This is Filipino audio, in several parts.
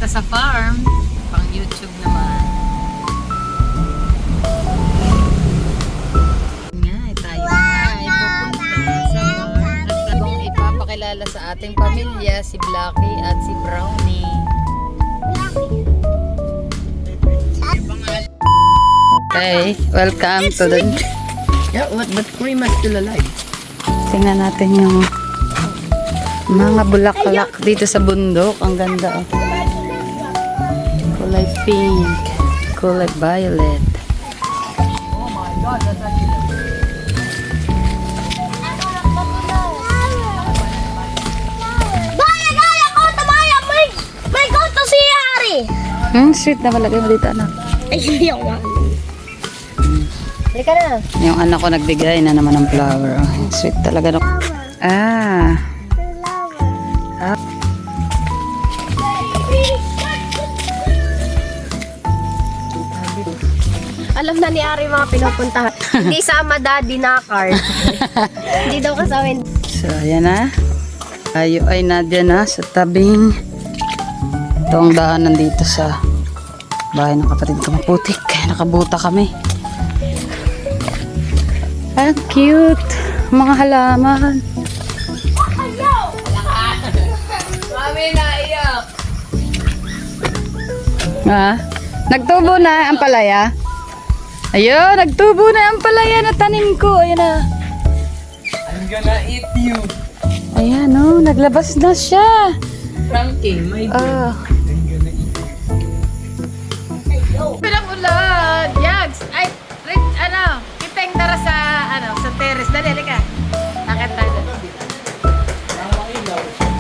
pupunta sa farm. Pang YouTube naman. Tayo na ay pupunta sa farm. At bagong ipapakilala sa ating pamilya si Blackie at si Brownie. Okay, welcome to the... Yeah, but Cream is still alive. Tingnan natin yung mga bulaklak dito sa bundok. Ang ganda, oh. Kulay pink, kulay violet. Oh my God, that's actually... May goto si Hari. Sweet na malagay mo dito, anak. Ay, hindi ako. Halika na. Yung anak ko nagbigay na naman ng flower. Oh. Sweet talaga. No? Ah. Alam na ni Ari mga pinupuntahan. Hindi sama daddy na card. Hindi daw kasama. So, ayan na. Tayo ay nadya na sa tabing itong daanan dito sa bahay ng kapatid ko maputik. Nakabuta kami. Ang cute. Mga halaman. Mami, naiyak. Ha? Nagtubo na ang palaya? Ayun, nagtubo na ang palaya na tanim ko. Ayan na. I'm gonna eat you. Ayan, oh, naglabas na siya. Frankie, my dear. Oh. I'm gonna eat you. Bilang ulan. Yags. Ay, ano, kiteng tara sa, sa terrace. Dali, halika. Nakit tayo.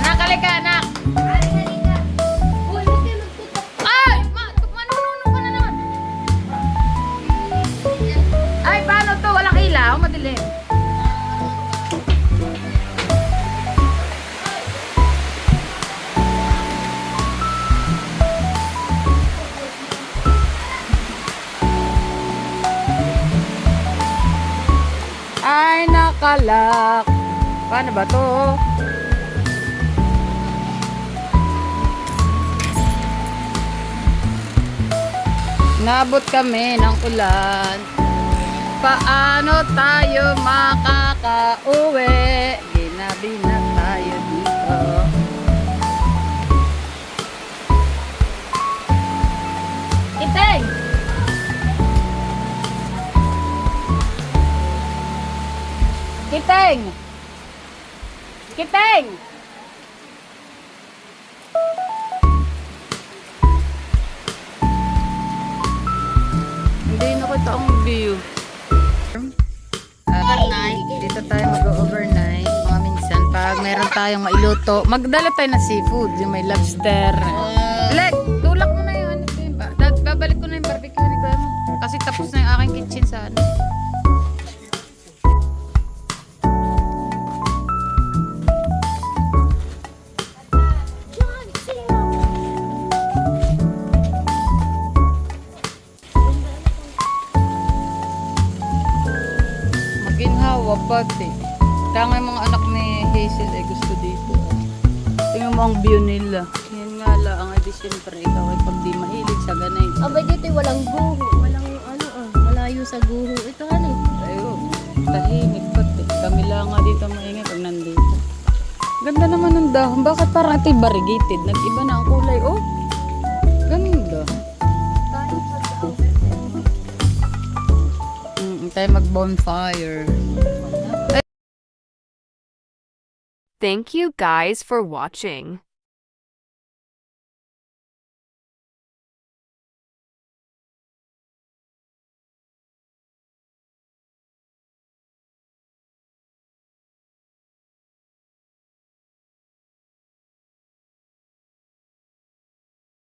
Nakalika, anak. Ay, manununo ka na naman. Ay, paano to? Walang ilaw, madilim. Ay, nakalak. Paano ba to? Nabot kami ng ulan. Paano tayo makakauwi? Ginabi na tayo dito. Kiteng! Kiteng! Kiteng! Hindi nakita ang view. Dito tayo mag-overnight. Mga minsan, pag meron tayong mailuto, magdala tayo ng seafood. Yung may lobster. Leg, tulak mo na yun. Babalik ko na yung barbecue ni Kuya mo. Kasi tapos na yung aking kitchen sa ano. Maginhawa pati. Kaya nga yung mga anak ni Hazel ay gusto dito. Tingnan mo ang view nila. Yan nga lang, ang edi siyempre ikaw ay pag di mahilig sa ganay. Abay dito walang guho. Walang malayo sa guho. Ito ano? Ayun, tahimik pati. Kami lang nga dito maingay pag nandito. Ganda naman ng dahon. Bakit parang ito'y variegated? Nag-iba na ang kulay. Oh, ganda. Tayo mag-bonfire. Thank you guys for watching.